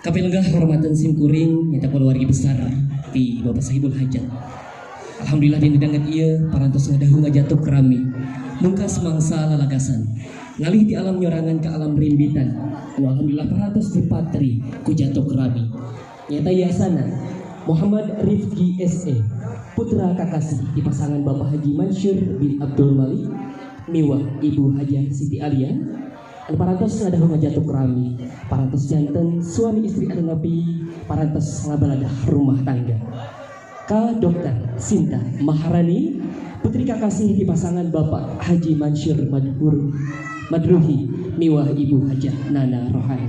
Kapilgah hormatan simkuring nyata keluarga besar di Bapak Sahibul Hajat. Alhamdulillah di nedanget ieu parantos ngadahu ngajatuh kerami. Mungkas mangsa lalagasan. Ngalih di alam nyorangan ke alam rimbitan. Alhamdulillah parantos dipatri ku jatuh kerami. Nyata yasana Muhammad Rifki SE, putra kakasih di pasangan Bapak Haji Mansur bin Abdul Malik miwah Ibu Hajah Siti Alia. Parantos ngadahu ngajatuh kerami, parantos janten suami istri anu nabi, parantos ngabaladah rumah tangga. Ka Dokter Sinta Maharani, putri kakasih di pasangan Bapak Haji Mansur Madruhi miwah Ibu Hajah Nana Rohani.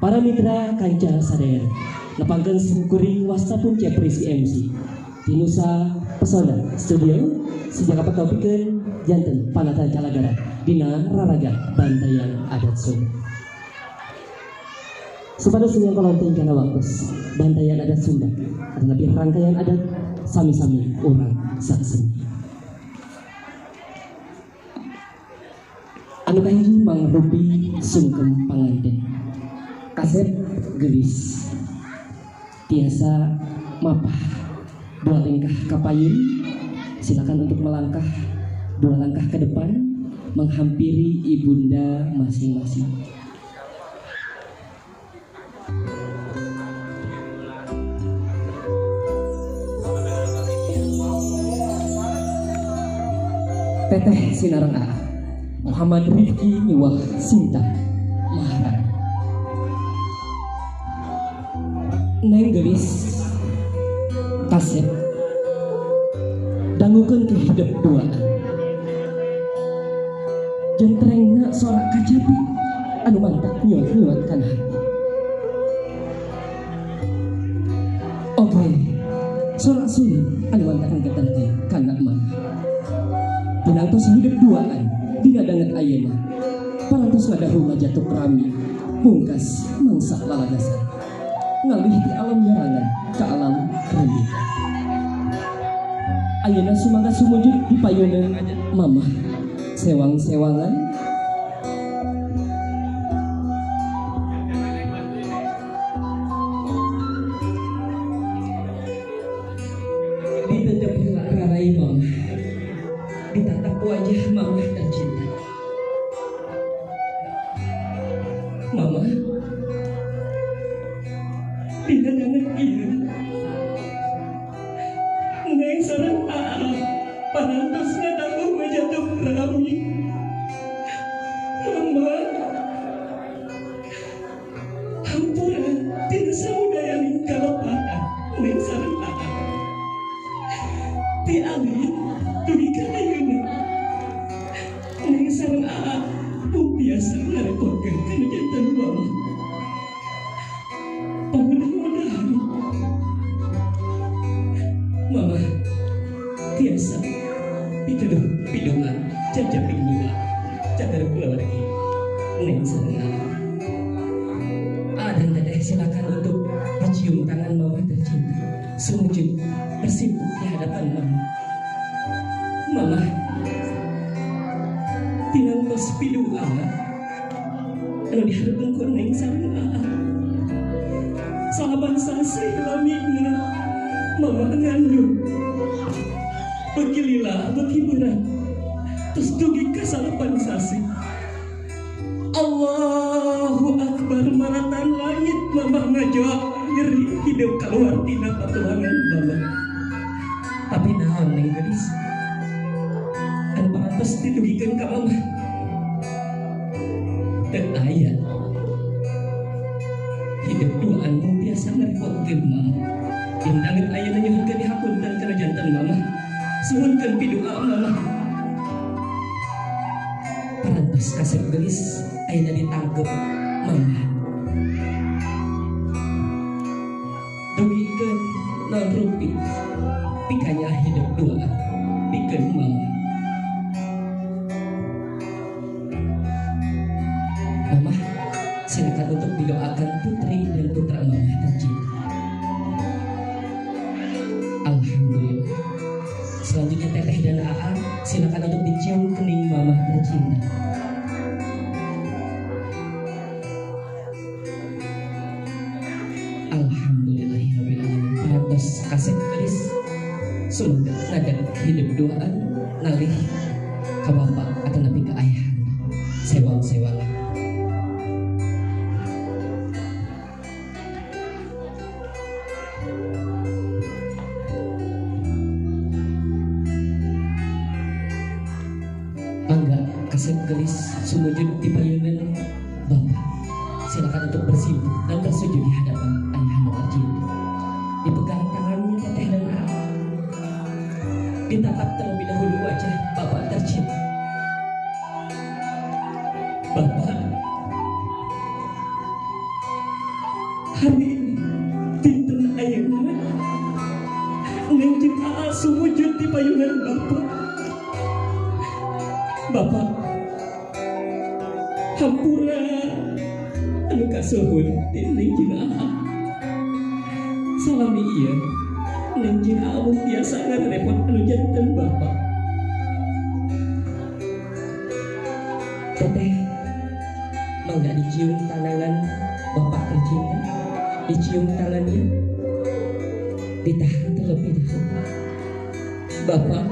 Para mitra kanca sadayana nepangkeun simkuring wastapun cepris MC Tinusa Pesona Studio sejak apa topikeun janten panata calagara dina raraga bantayan adat Sunda. Supados yang kolonting kana waktos bantayan adat Sunda karena rangkaian adat sami-sami orang saksi. Anu kahiji Mang Rupi sungkem panganten. Kaset gelis. Tiasa mapah dua langkah kapayun, silakan untuk melangkah dua langkah ke depan menghampiri ibunda masing-masing. Teteh Sinarang A Muhammad Rifki miwah Sinta Maharani. Neng gelis kaset dangukeun ke hidup duaan. Jentrengna sorak kajabi anu mantap nyuat-nyuat kana hati. Oke, sorak sulit anu mantap nggeterke kana mana. Pinangtos hidup duaan dina danget ayeuna. Parantos ngadahu ngajatuh kerami, pungkas mangsa lalagasan. Ngalih di alam nyarangan ke alam renditan. Ayeuna sumangga sumujud di payeuneun mamah sewang-sewangan ditendep heula rarai mamah, ditatap wajah mamah tercinta. Mamah dina danget ieu neng sareng Aa parantos ngadahu ngajatuh kerami. Mama hampura tina samudayana kalapatan neng sareng Aa ti alih dugi ka ayeuna neng sareng Aa biasa ngarepotkeun kana janten mama. Pamudah-mudahan mama tiasa pituduh pidungan jajaping dua cagar keluarga neng sareng dan teteh silakan untuk mencium tangan mama tercinta sumujud bersimpuh di hadapan mama. Mama tinangtos pidua anu dihareupeun ku neng sareng sahabat sasih lamina mama ngandung beki lila beki berat terus dugi ka salapan sasih. Allahu Akbar maratan langit mama ngajoak nyeri hidup keluar tina patulangan mama. Tapi naon neng gadis anu pangantos ditugikeun ka mama teu aya hidup duaan mung biasa ngarepotkeun mama. Dindanget ayeuna nyuhunkeun dihapunten kana janten mama. Suhunkeun pidua mama. Parantos kasep gelis ayeuna ditangkep mama. Dugikeun non rupi pikanya hidup duaan pikeun mama. Mama silakan untuk didoakan putri dan putra mama tercinta. Alhamdulillah. Selanjutnya teteh dan Aa silakan untuk dicium kening mama tercinta. Semoga ngadan hidup doaan ngalih ka bapak atau nabi ke ayah sewang-sewangan. Mangga kasep gelis sumujud di payunan bapak. Silakan untuk bersimpuh dan bersujud di hadapan ayahanda tercinta. Dipegang tangannya teteh dan anak. Ditatap terlebih dahulu wajah bapak tercinta. Bapak, hari ini dinten ayeuna neng jeung aa sumujud di payunan bapak. Bapak, hampura anu kasuhun di neng jeung aa. Salami ieu neng jeung aa mun tiasa ngarepot anu janten bapak. Teteh, mangga dicium tangan bapak tercinta, dicium tangannya, ditahan terlebih dahulu. Bapak,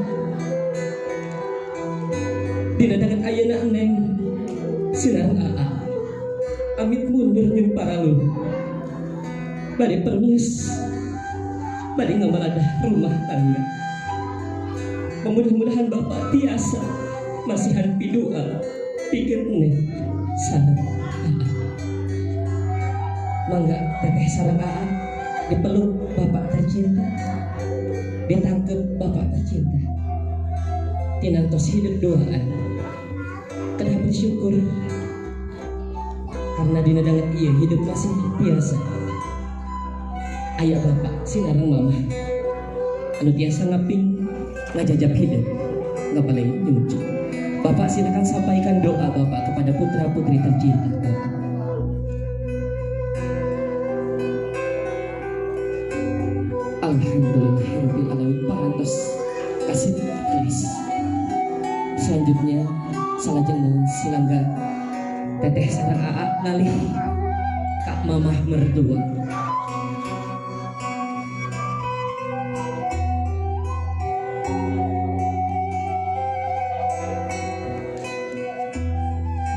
dina dengan ayeuna neng sinareng aa, amit mundur jeung paralun, bade permis, bade ngamaladah rumah tangga. Mudah-mudahan bapak tiasa masihan pidoa pikeun neng sareng aa. Mangga teteh sareng aa dipeluk bapak tercinta, ditangkep bapak tercinta. Tinantos hidup doaan, kena bersyukur karena dina danget ieu hidup masih biasa. Aya bapak sinareng mamah anu tiasa ngaping ngajajab hidup ngapaleng nyucu. Bapak silakan sampaikan doa bapak kepada putra putri tercinta bapak. Alhamdulillahirabbil alamin parantos kasih tulis. Selanjutnya salajengna silangga teteh sareng aa ngalih ka mamah mertua.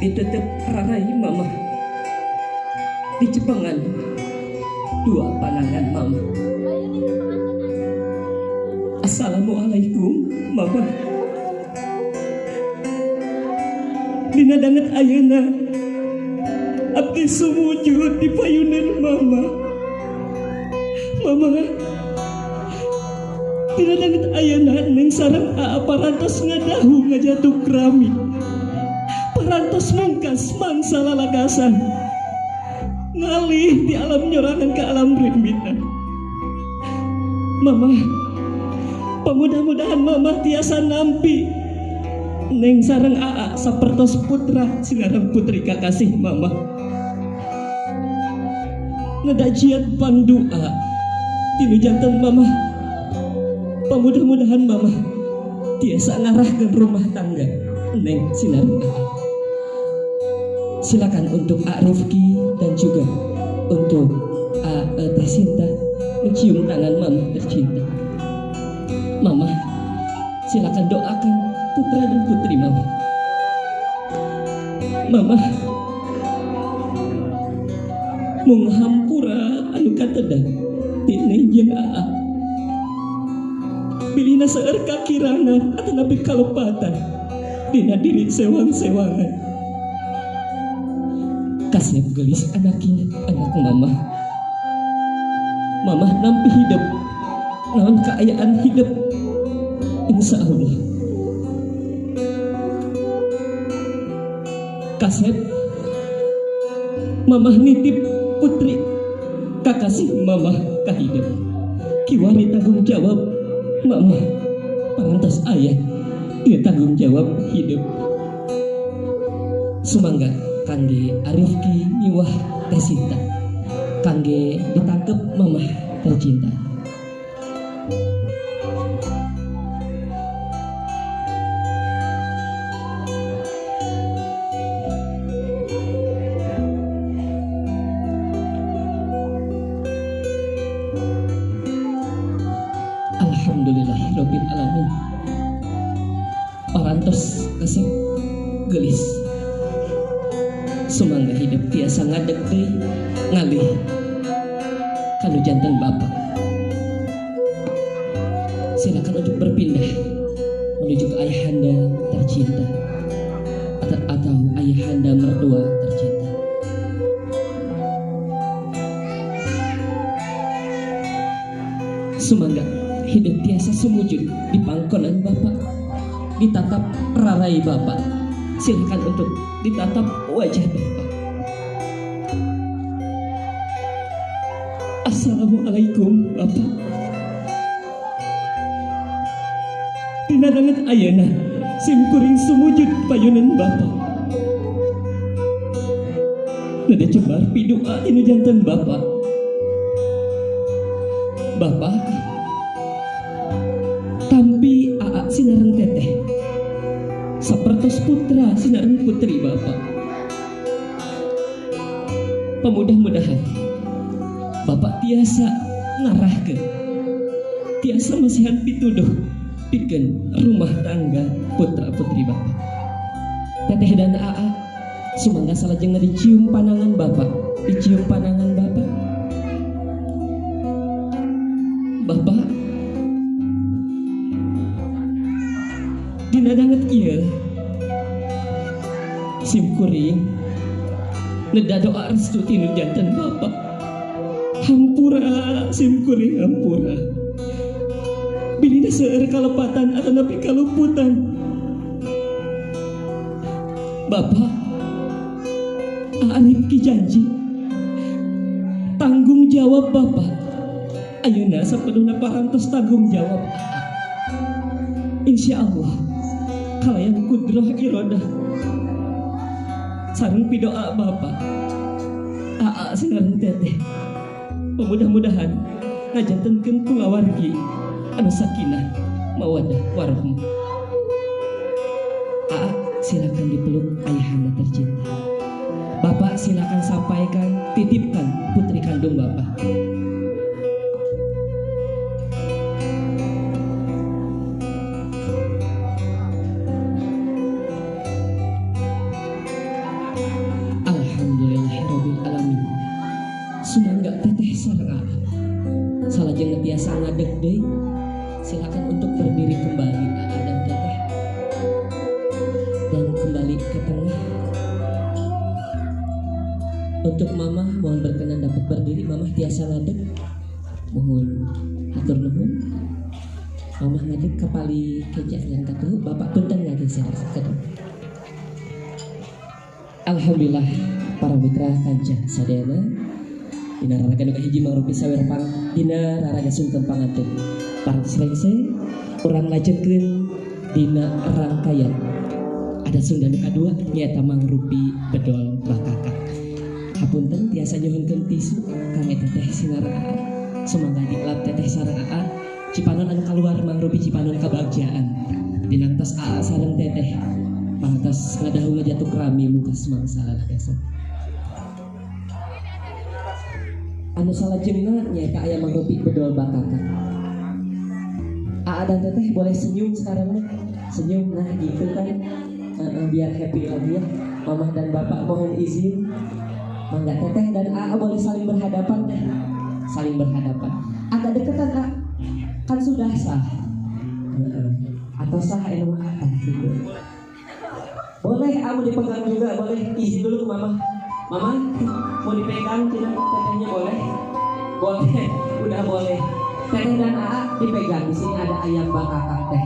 Ditetep rarai mamah, dicepengan dua panangan mamah. Assalamualaikum mamah. Dina danget ayeuna abdi sumujud di payunan mama. Mama, dina danget ayeuna neng sareng aa parantos ngadahu ngajatuh krami. Parantos mungkas mangsa lalagasan ngalih di alam nyorangan ke alam rimbitan. Mama, pamudah-mudahan mama tiasa nampi neng sareng aa sapertos putra sinareng putri kakasih mama. Ngadajian pandua tinu janten mama. Pamudah-mudahan mama tiasa ngarahkeun rumah tangga neng sinareng aa. Silakan untuk A. Rifki dan juga untuk A. Teh Sinta mencium tangan mama tercinta. Mama, silakan doakan putra dan putri mama. Mama, mung hampura anu katedang ti neng jeung aa. Bilina seueur kakirangan atanapi kalepatan dina diri sewang-sewangan. Kasep gelis anak mama. Mama nampi hidup naon keayaan hidup insya Allah. Kasep mama nitip putri kakasih mama ka hidup. Kiwari tanggung jawab mama parantos ayah dia tanggung jawab hidup. Sumangga kangge Arifki Niwah Teh Sinta kangge ditangkep mamah tercinta. Alhamdulillah Alhamdulillahirabbil alamin. Parantos kasih gelis. Sumangga hidup tiasa ngadeg deui ngalih kanu janten bapak. Silakan untuk berpindah menuju ke ayahanda tercinta atau ayahanda mertua tercinta. Sumangga hidup tiasa sumujud di pangkonan bapak, ditatap rarai bapak. Silakan untuk ditatap wajah bapak. Assalamualaikum bapak. Dina danget ayeuna simkuring sumujud payunan bapak. Nada cebar pidoa inu janten bapak. Bapak tampi aa sinareng teteh sapertos putra sinareng putri bapak. Pemudah-mudahan bapak tiasa ngarahkeun, tiasa masihan pituduh pikeun rumah tangga putra putri bapak. Teteh dan aa sumangga salajengna dicium panangan bapak, dicium panangan bapak. Bapak dina danget ieu simkuring neda doa restu tinu janten bapak. Hampura simkuring hampura. Bilina seueur kalepatan atau napi kaluputan. Bapak Arif ki janji tanggung jawab bapak ayeuna sapenuhna parantos tanggung jawab. Insya Allah kalayan kudroh irodah sareng pidoa bapak aa sinareng teteh mudah-mudahan ngajantenkeun kulawargi anu sakinah mawaddah warahmah. Aa silakan dipeluk ayahanda tercinta. Bapak silakan sampaikan, titipkan putri kandung bapak. Alhamdulillahirabbil alamin. Sumangga teteh sareng salajengna tiasa ngadeg deui. Silakan untuk berdiri kembali aa dan teteh dan kembali ke tengah. Untuk mama mohon berkenan dapat berdiri. Mama tiasa ngadeg, mohon atur nuhun. Mama ngadeg kapali kejak yang katuh. Bapak punten ngageser kedua. Alhamdulillah para mitra kanca sadayana dina raraga nu kahiji mangrupi sawer pang dina raraga sungkem panganten. Parantos rengse urang lajengkeun dina rangkaian ada Sunda nu kadua nyaeta mangrupi bedol bakakak. Hapunten tiasa nyuhunkeun tisu kangge teteh sinar aa. Sumangga dielap teteh sareng aa cipanon anu kaluar mangrupi cipanon kabagjaan. Dinantos aa sareng teteh pangantos ngadahu ngajatuh rami muka semangsa lalagasan. Anu salajengna nyaeta aya mangrupi bedol bakakak. Aa dan teteh boleh senyum sekarang nih. Senyum nah gitu kan. Biar happy lagi ya. Mama dan bapak mohon izin. Mangga teteh dan aa boleh saling berhadapan deh. Saling berhadapan. Agak deketan aa. Kan sudah sah. Atau sah anu aa gitu. Boleh mau dipegang juga, boleh izin dulu ke mama. Mama mau dipegang tidak tetehnya boleh? Boleh, udah boleh. Teteh dan aa dipegang. Di sini ada ayam bakakak teh.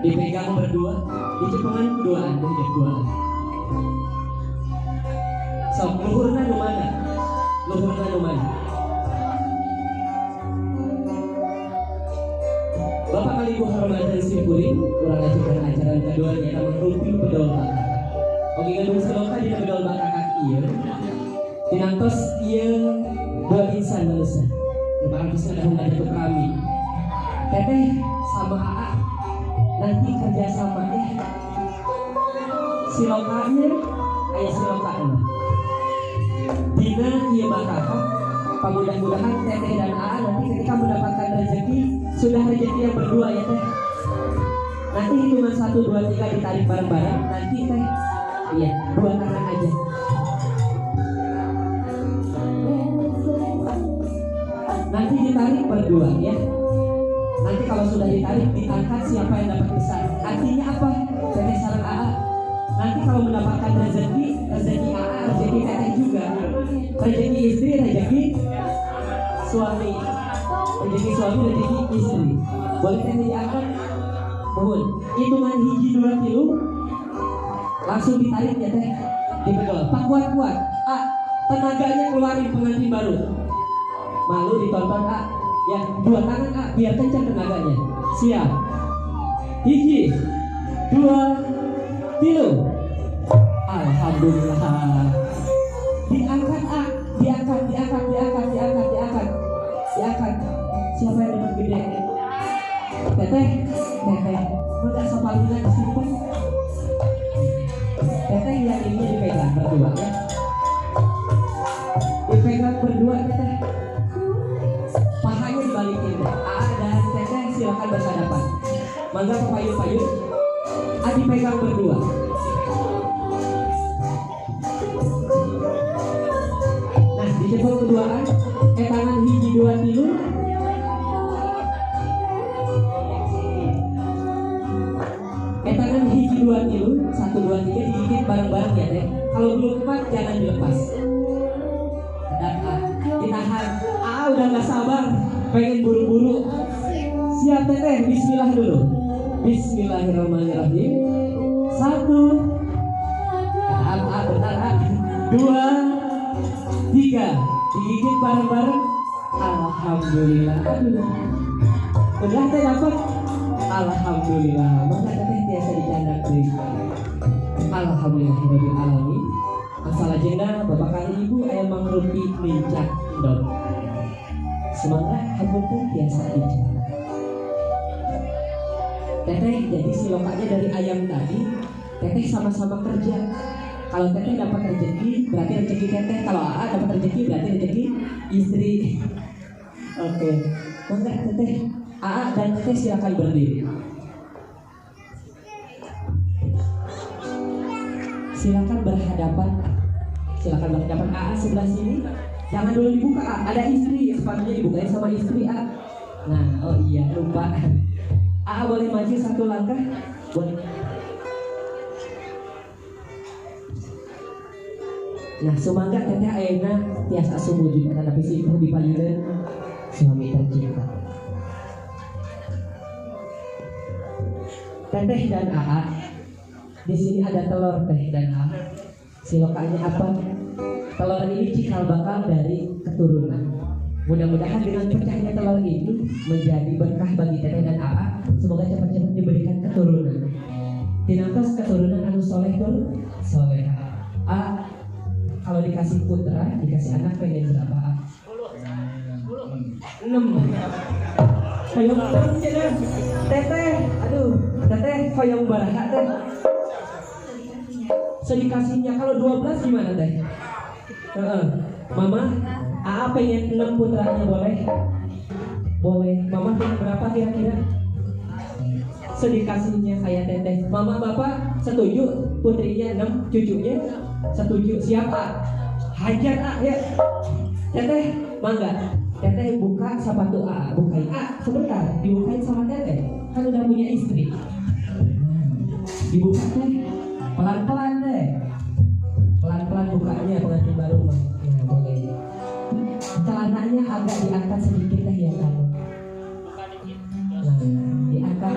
Dipegang berdua, dicepengan duaan, duaan. So, luhurna nu mana? Luhurna nu mana? Bapak kali hormatan simkuring kurang ajarkan acara kedua nya mangrupi bedol bakakak. Oke ngandung seloka dina bedol bakakak ieu. Dinantos ieu dua insan manusia. Parantos ngadahu ngajatuh rami. Teteh sama aa nanti kerjasama ya. Silokanya aya silokana. Dina ieu bakakak, mudah-mudahan teteh dan aa nanti ketika mendapatkan rezeki sudah rezeki yang berdua ya teh. Nanti hitungan 1, 2, 3 ditarik bareng-bareng. Nanti teh, iya, 2 tangan aja. Nanti ditarik berdua ya. Nanti kalau sudah ditarik diangkat siapa yang dapat besar. Artinya apa? Teteh sareng AA. Nanti kalau mendapatkan rezeki AA, rezeki teteh juga. Rezeki istri, rezeki suami. Rezeki suami, rezeki istri. Boleh teteh diangkat? Mohon. Hitungan hiji 2 kilo. Langsung ditarik ya teh. Dipegel. Pak kuat-kuat. A, tenaganya keluarin pengantin baru. Malu ditonton A. Ya, 2 tangan A, biar kencang tenaganya. Siap. Hiji 2 kilo. Alhamdulillah. Diangkat A, diangkat. Siapa yang dapat gede? Teteh. Enggak sapalinan disimpan. Teteh yang ini dipegang berdua ya. Dipegang berdua teteh. Pahanya dibalikin. A dan teteh silakan bersadapan. Mangga payung-payung. A dipegang berdua. Nah, dicepol keduaan. Tangan hiji 2 kilo. Tangan hiji 2 kilo. 1, 2, 3 digigit bareng-bareng ya teh. Kalau belum kuat jangan dilepas. Dan ditahan. Udah gak sabar, pengen buru-buru. Siap teteh, bismillah dulu. Bismillahirrahmanirrahim. 1, bentar, 2, 3. Digigit bareng-bareng. Alhamdulillah. Aduh. Udah teh dapat. Alhamdulillah. Maka teteh biasa dicanda deui. Alhamdulillahirabbil alamin. Asal agenda Bapak kali Ibu aya mangrupi mincak dot. Semangat kamu tuh biasa dicanda. Teteh jadi silokanya dari ayam tadi. Teteh sama-sama kerja. Kalau teteh dapat rezeki berarti rezeki teteh. Kalau AA dapat rezeki berarti rezeki istri. Oke. Maka teteh AA dan teteh silakan berdiri. Silakan berhadapan. AA sebelah sini. Jangan dulu dibuka A. Ada istri, sepatunya dibukain sama istri A. Nah, oh iya lupa. AA boleh maju 1 langkah. Boleh. Nah, sumangga teteh ayeuna tiasa sumujud tapi sipuh dipalieun suami tercinta. Teteh dan AA. Di sini ada telur teh dan AA. Silokanya apa? Telur ini cikal bakal dari keturunan. Mudah-mudahan dengan pecahnya telur itu menjadi berkah bagi teteh dan AA. Semoga cepat-cepat diberikan keturunan. Tinangtos keturunan anu soleh dulu, soleh. A, kalau dikasih putra, dikasih anak pengen berapa? A? 6. Hoyong terus ya teteh. Aduh, teteh hoyong baraha teh. Sedikasihnya kalau 12 gimana teh? Mama, AA pengen 6 putranya boleh? Boleh. Mama pengen berapa kira-kira? Sedikasihnya kayak teteh. Mama bapak setuju putrinya 6, cucunya setuju. Siapa? Hajar A ya. Teteh, mangga. Teteh buka sepatu A, bukain A sebentar, dibukain sama teteh. Kan udah punya istri. Dibuka teh, pelan-pelan deh. Pelan-pelan bukanya pengantin baru mah. Nah, boleh. Celananya agak diangkat sedikit teh ya kan. Nah, diangkat.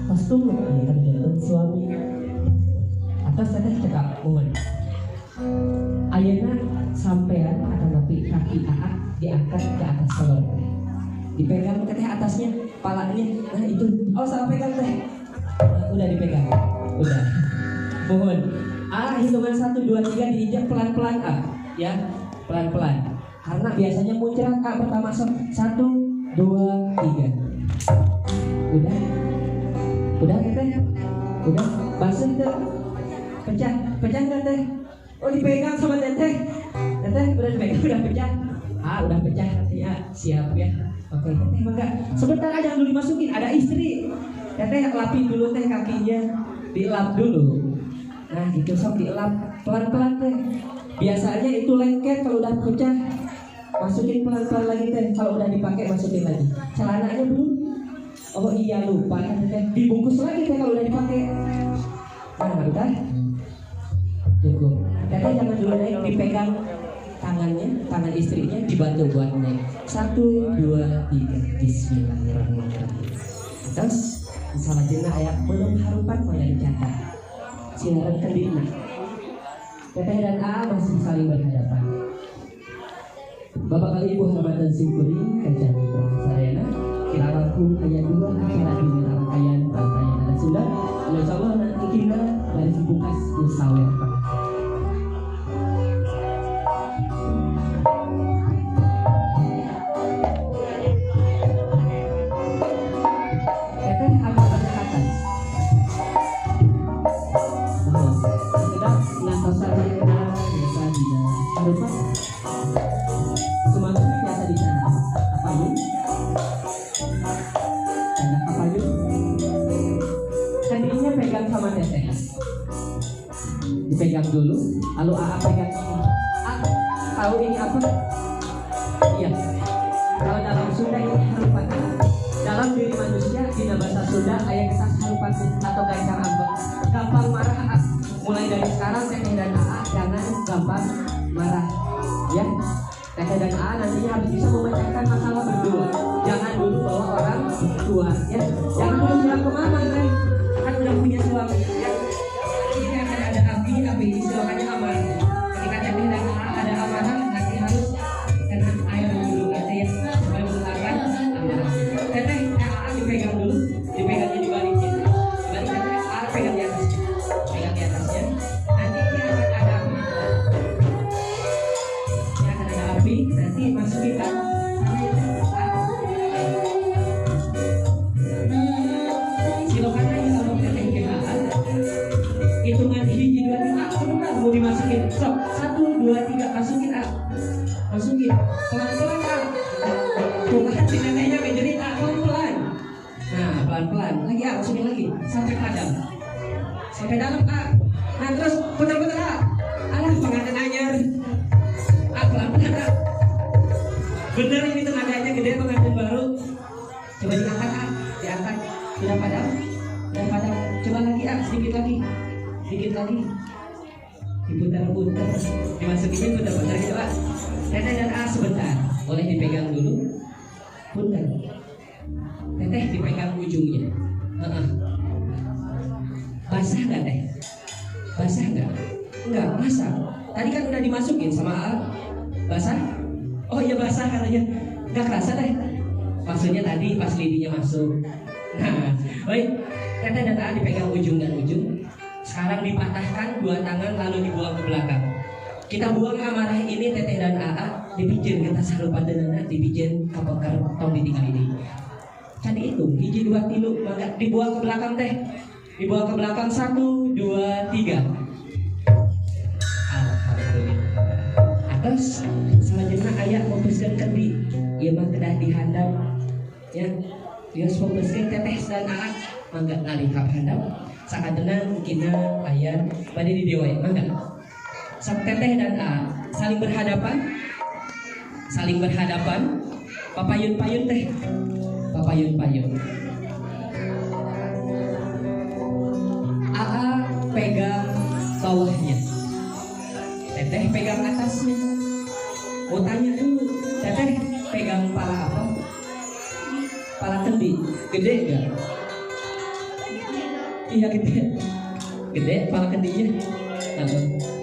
Kostum ya kan jantung suami. Atas teteh cekap mohon. Ayeuna sampean akan napi kaki AA diangkat ke atas telur. Dipegang teteh atasnya, palanya. Nah itu. Oh salah pegang teh. Nah, udah dipegang. Udah. Mohon. A hitungan 1, 2, 3 diinjak pelan-pelan A. Ya, pelan-pelan. Karena biasanya muncrat A pertama sok. 1, 2, 3. Udah. Udah teteh. Udah. Basuh teh. Pecah nggak teh? Oh dipegang sama teteh. Teteh udah dipegang, udah pecah. Ah udah pecah ya, siap ya. Oke, teteh mangga. Sebentar aja jangan dulu dimasukin, ada istri. Teteh lapin dulu teh kakinya, dielap dulu. Nah, itu sok dielap pelan-pelan teh. Biasanya itu lengket kalau udah pecah. Masukin pelan-pelan lagi teh. Kalau udah dipakai masukin lagi. Celananya belum. Oh iya lupa teh. Dibungkus lagi teh kalau udah dipakai. Nah, udah. Cukup. Teteh jangan dulu naik, dipegang tangannya, tangan istrinya dibantu buat naik. 1, 2, 3. Bismillahirrahmanirrahim. Terus salah jenah ayat belum harupan pada dicatat. Silakan kendina. Teteh dan A masih saling berhadapan. Bapak kali ibu hambatan simkuring kajian sarayana kirawakum ayat 2 akhirat di rangkaian rangkaian adat Sunda. Insyaallah nanti kita dari pungkas usaha. Dipegang dulu, lalu AA pegang ini. A, tahu ini apa? Iya. Kalau dalam Sunda ini harupan. Dalam diri manusia di bahasa Sunda ayat kesas harupan atau gancang ambek. Gampang marah A. Mulai dari sekarang Teteh dan AA jangan gampang marah. Ya. Teteh dan AA nantinya harus bisa memecahkan masalah berdua. Jangan dulu bawa orang tua. Ya. Jangan dulu bilang ke mama kan udah punya suami. Ya. Api istilahnya amarah. Ketika Teteh dan AA ada amarah, nanti harus kena air dulu nanti ya supaya menghilangkan amarah. Teteh AA dipegang dulu, dipegangnya dibalikin. Teteh AA pegang di atasnya, pegang di atasnya. Nanti dia akan ada api. Dia akan ada api, nanti masukin kan. Silakan aja kalau Teteh ke AA. Hitungan hiji 2 3 benar mau dimasukin. Sok 1 2 3 masukin A. Masukin. Pelan-pelan A. Tuh kan si neneknya menjerit A pelan-pelan. Nah, pelan-pelan. Lagi A masukin lagi sampai padam. Sampai dalam A. Nah, terus putar-putar A. Alah pengantin anyar. A pelan-pelan A. Bener ini tenaganya gede pengantin baru. Coba diangkat A. Diangkat. Tidak padam. Dan padam. Coba lagi A sedikit lagi. Dikit lagi diputar-putar dimasukinnya putar-putar gitu Pak. Teteh dan A sebentar boleh dipegang dulu punten. Teteh dipegang ujungnya. Basah nggak Teh? Basah nggak? Enggak basah. Tadi kan udah dimasukin sama A. Basah? Oh iya basah katanya. Nggak kerasa Teh? Maksudnya tadi pas lidinya masuk. Nah baik. Teteh dan A dipegang ujung dan ujung. Sekarang dipatahkan 2 tangan lalu dibuang ke belakang. Kita buang amarah ini Teteh dan AA dipijen kita sarupan denana dipijen kapekar tong ditinggal ini. Can dihitung hiji 2 3 maka dibuang ke belakang Teh. Dibuang ke belakang 1 2 3. Alhamdulillah. Atas selanjutnya ayat membesarkan kendi. Ieu mah kedah dihandap. Ya. Dia membesarkan Teteh dan AA mangga ngalih ka handap. Saat tenang kina ayat pada di dewa mangga. Teteh dan A saling berhadapan, papayun-payun Teh, papayun-payun. AA pegang bawahnya, Teteh pegang atasnya. Mau tanya dulu, Teteh pegang pala apa? Pala kendi, gede gak? Iya gede pala kendinya.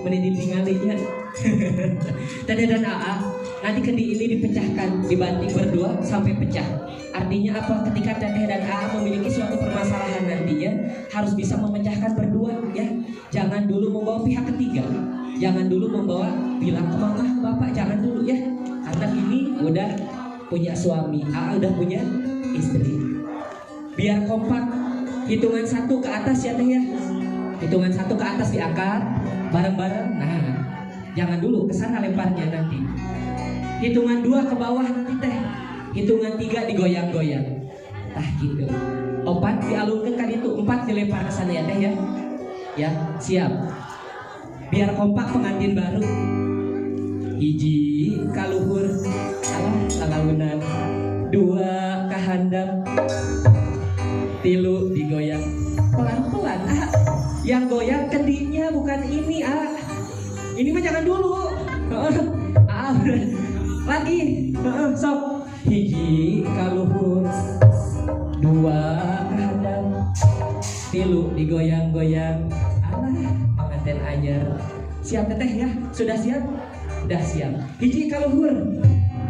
Menit ditingalinya. Teteh dan AA nanti kendi ini dipecahkan, dibanting berdua sampai pecah. Artinya apa? Ketika Teteh dan AA memiliki suatu permasalahan nantinya harus bisa memecahkan berdua ya. Jangan dulu membawa pihak ketiga. Jangan dulu membawa bilang ke mama ke bapak, jangan dulu ya. Karena ini udah punya suami, AA udah punya istri. Biar kompak. Hitungan 1 ke atas ya Teh ya. Hitungan 1 ke atas diangkat bareng-bareng. Nah, jangan dulu ke sana lemparnya nanti. Hitungan 2 ke bawah nanti Teh. hitungan 3 digoyang-goyang. Tah gitu. 4 dialungkeun ka ditu, 4 dilempar ke sana ya teh ya. Ya, siap. Biar kompak pengantin baru. Hiji kaluhur, alah lalaunan. 2 kahandap. 3 digoyang. Pelan-pelan. Yang goyang kendinya bukan ini, Ini mah jangan dulu. Lagi. Sok. Hiji kaluhur. 2 kahandap. 3 digoyang-goyang. Alah, pengantin anyar. Siap teteh ya? Sudah siap? Sudah siap. Hiji kaluhur.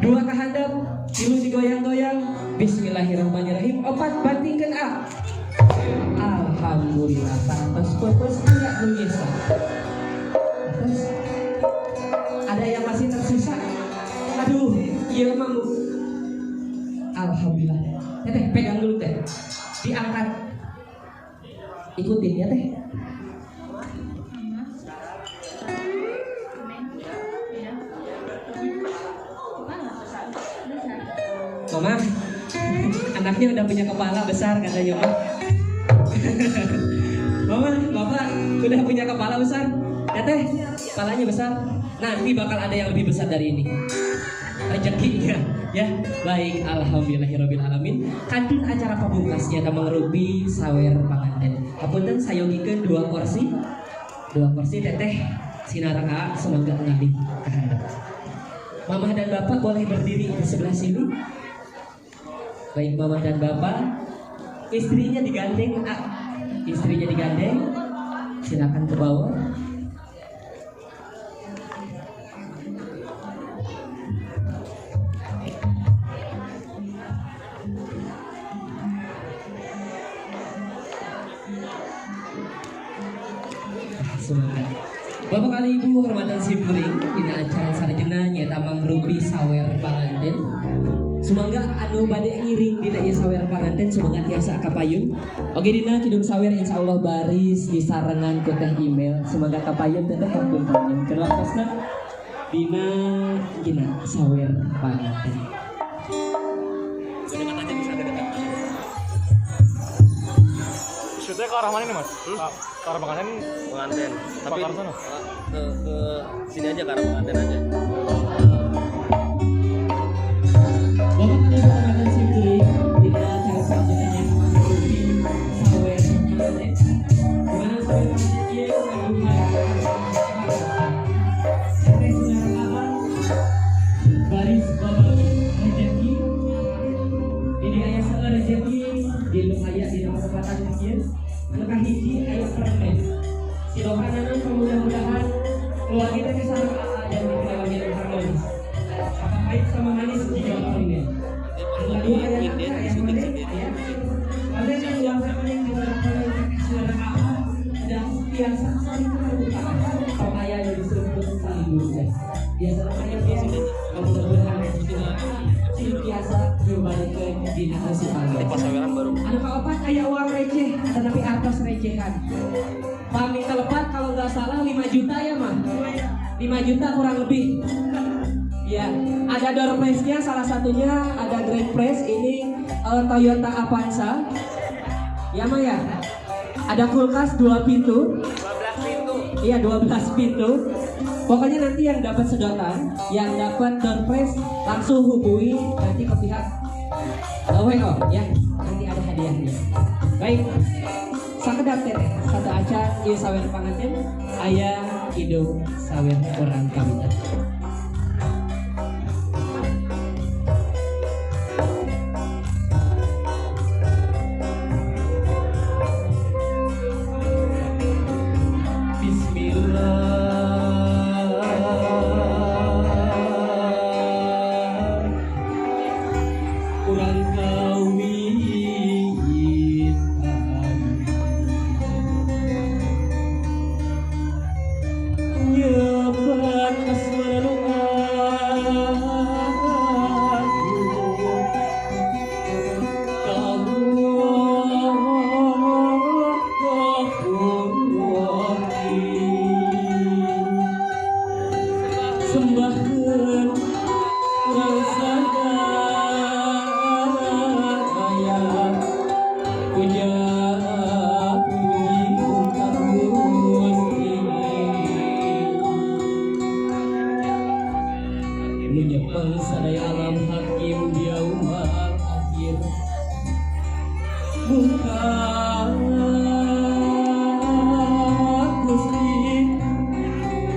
2 kahandap. 3 digoyang-goyang. Bismillahirrahmanirrahim. 4 bantingkeun Alhamdulillah. Terus purpose enggak menyisa. Terus ada yang masih tersisa. Aduh, iya mah. Alhamdulillah. Teh pegang dulu teh. Diangkat. Ikutin ya teh. Mama, anaknya udah punya kepala besar katanya Mama. Mama, Bapak udah punya kepala besar. Ya teh, kepalanya besar. Nanti bakal ada yang lebih besar dari ini. Rezekinya ya. Baik, alhamdulillahirabbil alamin. Kantun acara pamungkasnya da mangrubi sawer panganten. Hapunten sayogikeun 2 kursi. 2 kursi teteh sinarang semoga ngalih ka handap. Mama dan Bapak boleh berdiri di sebelah sini. Baik Mama dan Bapak, istrinya digandeng, istrinya digandeng. Silakan ke bawah. Semoga Bapak kali Ibu hormatan simkuring dina acara sarjana nyaeta mangrupi sawer panganten. Semoga anu bade ngiring dina ieu sawer panganten semoga tiasa kapayun. Oge dina kidung sawer insyaallah baris disarengan ku teh email. Semoga kapayun teh kapun panjen. Kelakosna dina sawer panganten. Shootnya ke arah mana nih mas? Ke arah pengantin? Pengantin. Tapi Ke arah sana? ke sini aja ke arah pengantin aja. Bapak kali Ibu hormatan simkuring dina acara sarjana mangrupi sawer panganten. Gimana sawer panganten ieu baris bapak rezeki ini ayah salah rezeki di lu aya di kesempatan ieu lekah hiji aya permen silokanana mudah-mudahan keluarga kita kesana dan keluarga yang harmonis apa pahit sama manis juga permen anu kedua aya ayah permen aya ada yang luar sama yang dilakukan suara apa dan biasa saling terbuka kalau ayah yang disebut saling guys biasa ayah biasa mudah-mudahan biasa dibalikin di nasi pagi. Pas saweran baru. Anu kaopat aya uang receh, tetapi atas recehan. Pamit telepat kalau nggak salah 5 juta ya mah. 5 juta kurang lebih. Ya, ada door prize-nya salah satunya ada Grand Prize ini Toyota Avanza. Ya mah ya. Ada kulkas 2 pintu. 12 pintu. Iya 12 pintu. Pokoknya nanti yang dapat sedotan, yang dapat door prize langsung hubungi nanti ke pihak WO ya. Nanti ada hadiahnya. Baik. Sakedap teh satu acan ieu sawer panganten aya hidup sawer urang kawitan. Nyebat asmana Menyepeng sadaya alam hakim yaumal akhir muka Gusti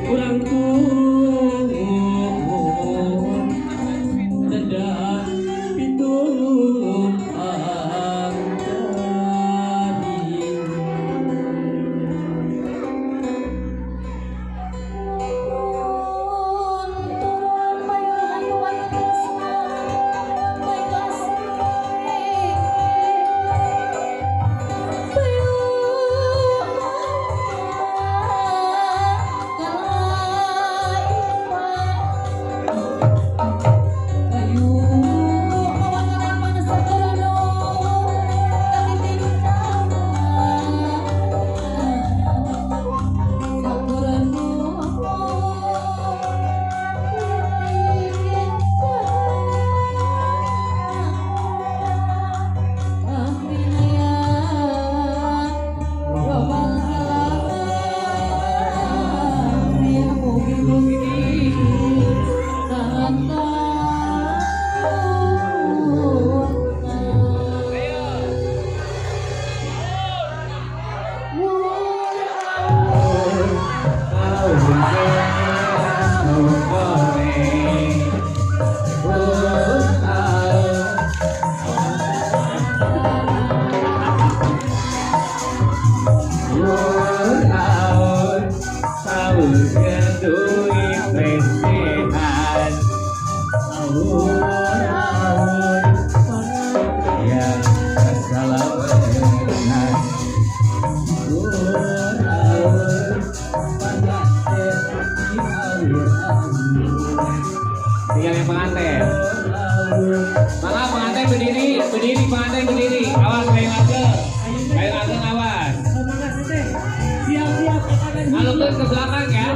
urang tuh dadah pitulung Tinggal yang pengantin. Maka pengantin berdiri, pengantin berdiri. Awas kayu ageng awas. Siap. Kalau ke belakang ya.